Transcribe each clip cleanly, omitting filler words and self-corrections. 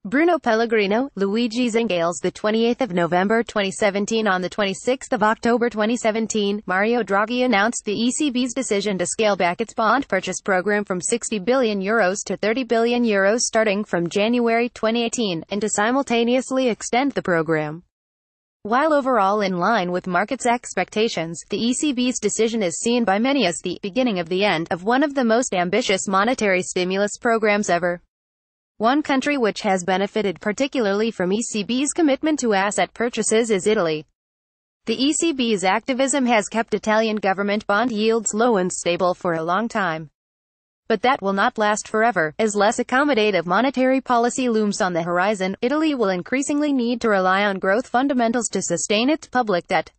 Bruno Pellegrino, Luigi Zingales, the 28th of November 2017. On the 26th of October 2017, Mario Draghi announced the ECB's decision to scale back its bond purchase program from €60 billion to €30 billion starting from January 2018, and to simultaneously extend the program. While overall in line with markets' expectations, the ECB's decision is seen by many as the beginning of the end of one of the most ambitious monetary stimulus programs ever. One country which has benefited particularly from ECB's commitment to asset purchases is Italy. The ECB's activism has kept Italian government bond yields low and stable for a long time. But that will not last forever. As less accommodative monetary policy looms on the horizon, Italy will increasingly need to rely on growth fundamentals to sustain its public debt.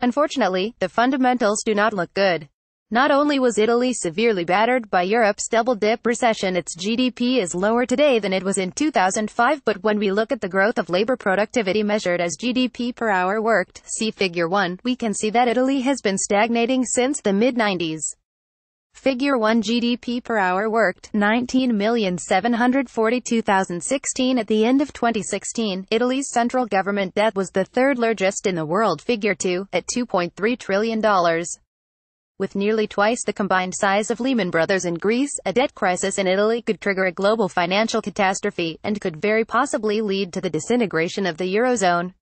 Unfortunately, the fundamentals do not look good. Not only was Italy severely battered by Europe's double-dip recession, its GDP is lower today than it was in 2005, but when we look at the growth of labor productivity measured as GDP per hour worked, see Figure 1, we can see that Italy has been stagnating since the mid-90s. Figure 1 GDP per hour worked, 19,742,016 at the end of 2016. Italy's central government debt was the third largest in the world. Figure 2, at $2.3 trillion. With nearly twice the combined size of Lehman Brothers in Greece, a debt crisis in Italy could trigger a global financial catastrophe, and could very possibly lead to the disintegration of the Eurozone.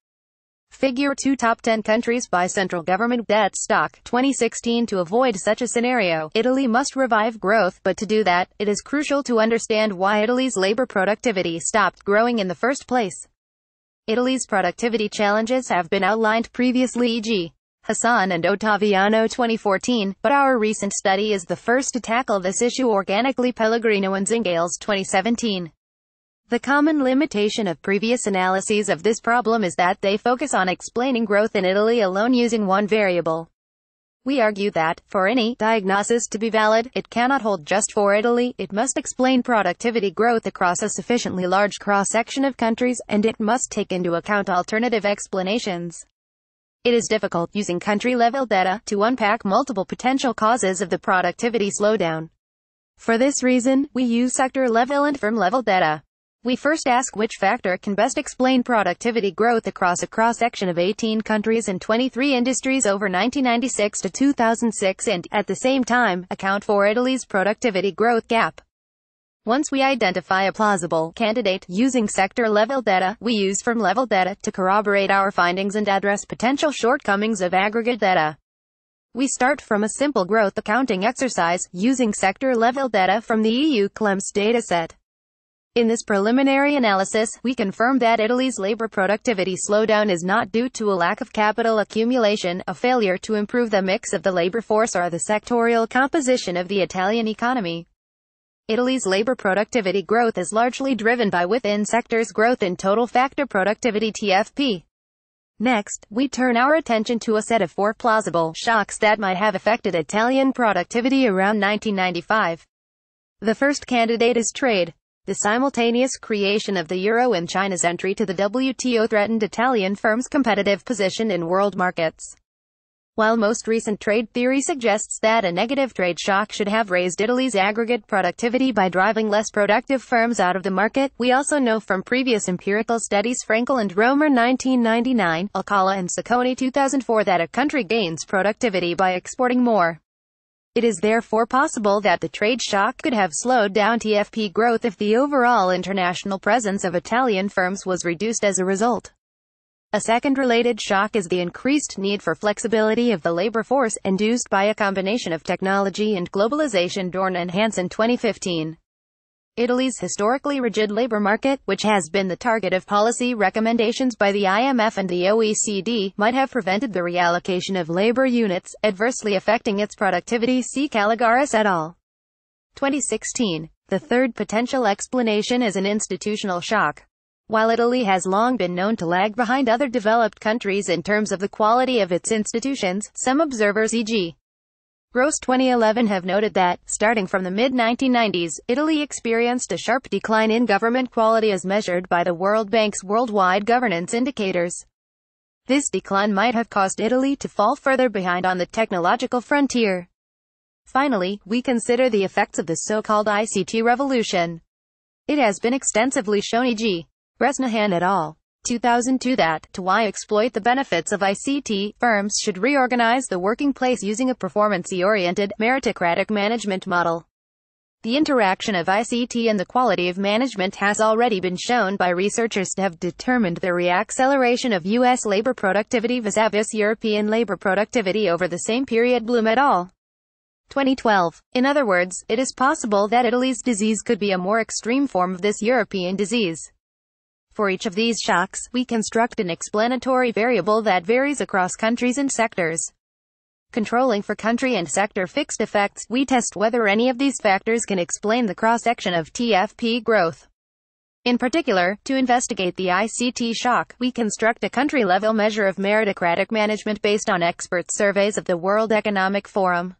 Figure 2 Top 10 countries by central government debt stock, 2016. To avoid such a scenario, Italy must revive growth, but to do that, it is crucial to understand why Italy's labor productivity stopped growing in the first place. Italy's productivity challenges have been outlined previously, e.g. Hassan and Ottaviano 2014, but our recent study is the first to tackle this issue organically. Pellegrino and Zingales 2017. The common limitation of previous analyses of this problem is that they focus on explaining growth in Italy alone using one variable. We argue that, for any diagnosis to be valid, it cannot hold just for Italy. It must explain productivity growth across a sufficiently large cross-section of countries, and it must take into account alternative explanations. It is difficult, using country-level data, to unpack multiple potential causes of the productivity slowdown. For this reason, we use sector-level and firm-level data. We first ask which factor can best explain productivity growth across a cross-section of 18 countries and 23 industries over 1996 to 2006 and, at the same time, account for Italy's productivity growth gap. Once we identify a plausible candidate, using sector-level data, we use firm-level data to corroborate our findings and address potential shortcomings of aggregate data. We start from a simple growth accounting exercise, using sector-level data from the EU CLEMS dataset. In this preliminary analysis, we confirm that Italy's labor productivity slowdown is not due to a lack of capital accumulation, a failure to improve the mix of the labor force, or the sectorial composition of the Italian economy. Italy's labor productivity growth is largely driven by within-sectors growth in total factor productivity (TFP). Next, we turn our attention to a set of 4 plausible shocks that might have affected Italian productivity around 1995. The first candidate is trade. The simultaneous creation of the euro and China's entry to the WTO threatened Italian firms' competitive position in world markets. While most recent trade theory suggests that a negative trade shock should have raised Italy's aggregate productivity by driving less productive firms out of the market, we also know from previous empirical studies, Frankel and Romer 1999, Alcala and Sacconi 2004, that a country gains productivity by exporting more. It is therefore possible that the trade shock could have slowed down TFP growth if the overall international presence of Italian firms was reduced as a result. A second related shock is the increased need for flexibility of the labor force, induced by a combination of technology and globalization. Dorn and Hansen 2015. Italy's historically rigid labor market, which has been the target of policy recommendations by the IMF and the OECD, might have prevented the reallocation of labor units, adversely affecting its productivity. See Caligaris et al. 2016. The third potential explanation is an institutional shock. While Italy has long been known to lag behind other developed countries in terms of the quality of its institutions, some observers, e.g. Gross 2011, have noted that, starting from the mid-1990s, Italy experienced a sharp decline in government quality as measured by the World Bank's worldwide governance indicators. This decline might have caused Italy to fall further behind on the technological frontier. Finally, we consider the effects of the so-called ICT revolution. It has been extensively shown, e.g. Bresnahan et al. 2002 that, to exploit the benefits of ICT, firms should reorganize the working place using a performance-oriented, meritocratic management model. The interaction of ICT and the quality of management has already been shown by researchers to have determined the reacceleration of U.S. labor productivity vis-a-vis European labor productivity over the same period. Bloom et al. 2012. In other words, it is possible that Italy's disease could be a more extreme form of this European disease. For each of these shocks, we construct an explanatory variable that varies across countries and sectors. Controlling for country and sector fixed effects, we test whether any of these factors can explain the cross-section of TFP growth. In particular, to investigate the ICT shock, we construct a country-level measure of meritocratic management based on expert surveys of the World Economic Forum.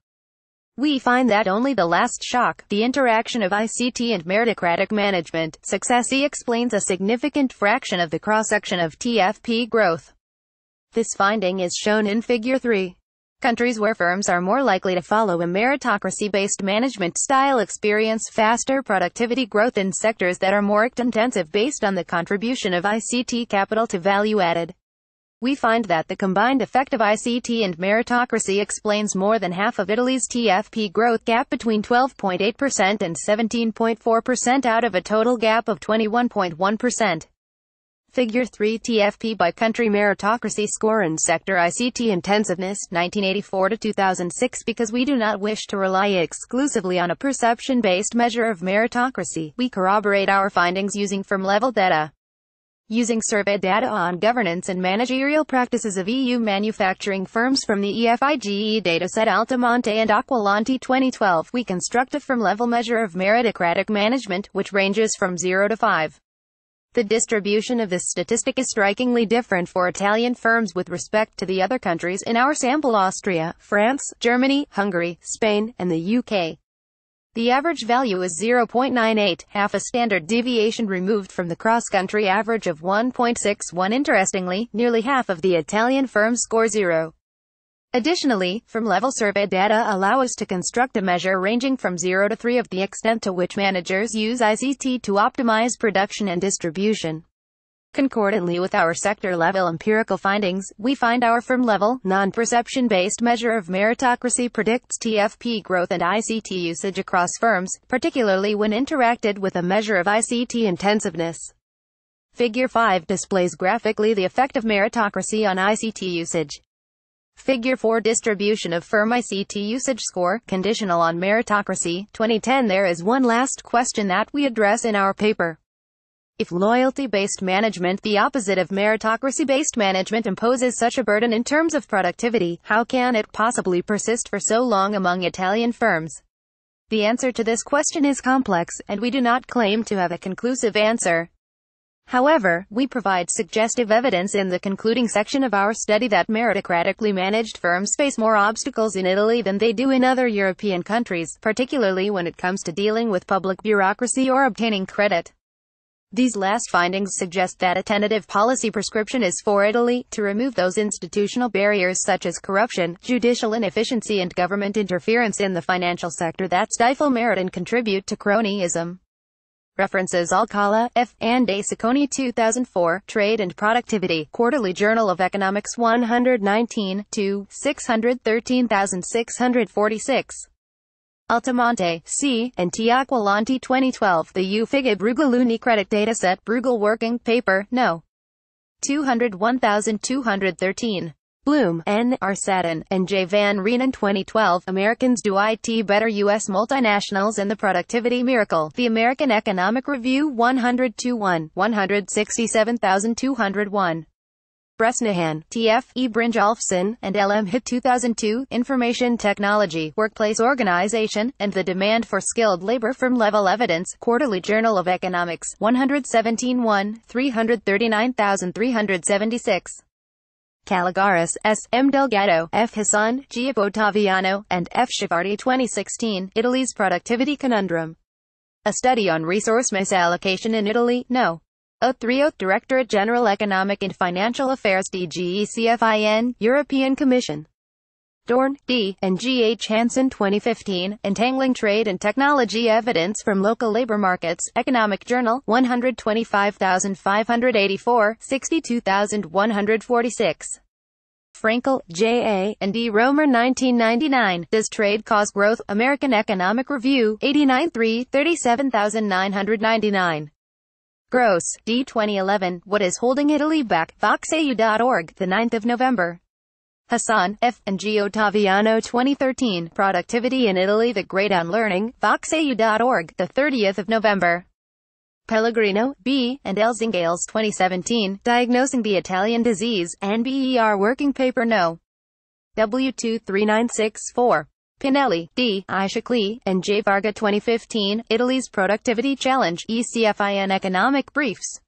We find that only the last shock, the interaction of ICT and meritocratic management success, explains a significant fraction of the cross-section of TFP growth. This finding is shown in Figure 3. Countries where firms are more likely to follow a meritocracy-based management style experience faster productivity growth in sectors that are more intensive based on the contribution of ICT capital to value added. We find that the combined effect of ICT and meritocracy explains more than half of Italy's TFP growth gap between 12.8% and 17.4% out of a total gap of 21.1%. Figure 3 TFP by country meritocracy score and sector ICT intensiveness 1984 to 2006. Because we do not wish to rely exclusively on a perception-based measure of meritocracy, we corroborate our findings using firm-level data. Using survey data on governance and managerial practices of EU manufacturing firms from the EFIGE dataset Altamonte and Acqualanti 2012, we construct a firm-level measure of meritocratic management, which ranges from 0 to 5. The distribution of this statistic is strikingly different for Italian firms with respect to the other countries in our sample: Austria, France, Germany, Hungary, Spain, and the UK. The average value is 0.98, half a standard deviation removed from the cross-country average of 1.61. Interestingly, nearly half of the Italian firms score 0. Additionally, firm-level survey data allow us to construct a measure ranging from 0 to 3 of the extent to which managers use ICT to optimize production and distribution. Concordantly with our sector-level empirical findings, we find our firm-level, non-perception-based measure of meritocracy predicts TFP growth and ICT usage across firms, particularly when interacted with a measure of ICT intensiveness. Figure 5 displays graphically the effect of meritocracy on ICT usage. Figure 4 distribution of firm ICT usage score, conditional on meritocracy, 2010. There is one last question that we address in our paper. If loyalty-based management, the opposite of meritocracy-based management, imposes such a burden in terms of productivity, how can it possibly persist for so long among Italian firms? The answer to this question is complex, and we do not claim to have a conclusive answer. However, we provide suggestive evidence in the concluding section of our study that meritocratically managed firms face more obstacles in Italy than they do in other European countries, particularly when it comes to dealing with public bureaucracy or obtaining credit. These last findings suggest that a tentative policy prescription is for Italy, to remove those institutional barriers such as corruption, judicial inefficiency and government interference in the financial sector that stifle merit and contribute to cronyism. References: Alcala, F. and A. Sacconi 2004, Trade and Productivity, Quarterly Journal of Economics 119, 2, 613646. Altamonte, C. and T. Acqualanti 2012, The UFIGE Bruegel Unicredit Dataset, Bruegel Working Paper, No. 201213. Bloom, N. R. Satin, and J. Van Reenen 2012, Americans Do IT Better, U.S. Multinationals and the Productivity Miracle, The American Economic Review 102-1, 167201. Bresnahan, T.F. E. Brynjolfsson, and L.M. Hitt 2002, Information Technology, Workplace Organization, and the Demand for Skilled Labor from Level Evidence, Quarterly Journal of Economics, 117-1, 339376. Caligaris, S. M. Delgado, F. Hassan, G. Ottaviano, and F. Shivardi 2016, Italy's Productivity Conundrum. A Study on Resource Misallocation in Italy, No. 03 Directorate General Economic and Financial Affairs, DGECFIN, European Commission. Dorn, D., and G. H. Hansen 2015, Entangling Trade and Technology Evidence from Local Labor Markets, Economic Journal, 125,584, 62,146. Frankel, J. A., and D. Romer 1999, Does Trade Cause Growth? American Economic Review, 89 3, 37,999. Gross, D. 2011, What is Holding Italy Back? VoxAU.org, 9 November. Hassan, F., and G. Ottaviano 2013, Productivity in Italy, The Great Unlearning, VoxAU.org, 30 November. Pellegrino, B., and L. Zingales 2017, Diagnosing the Italian Disease, NBER Working Paper No. W23964. Pinelli, D., Ishakli, and J. Varga 2015, Italy's Productivity Challenge, ECFIN Economic Briefs.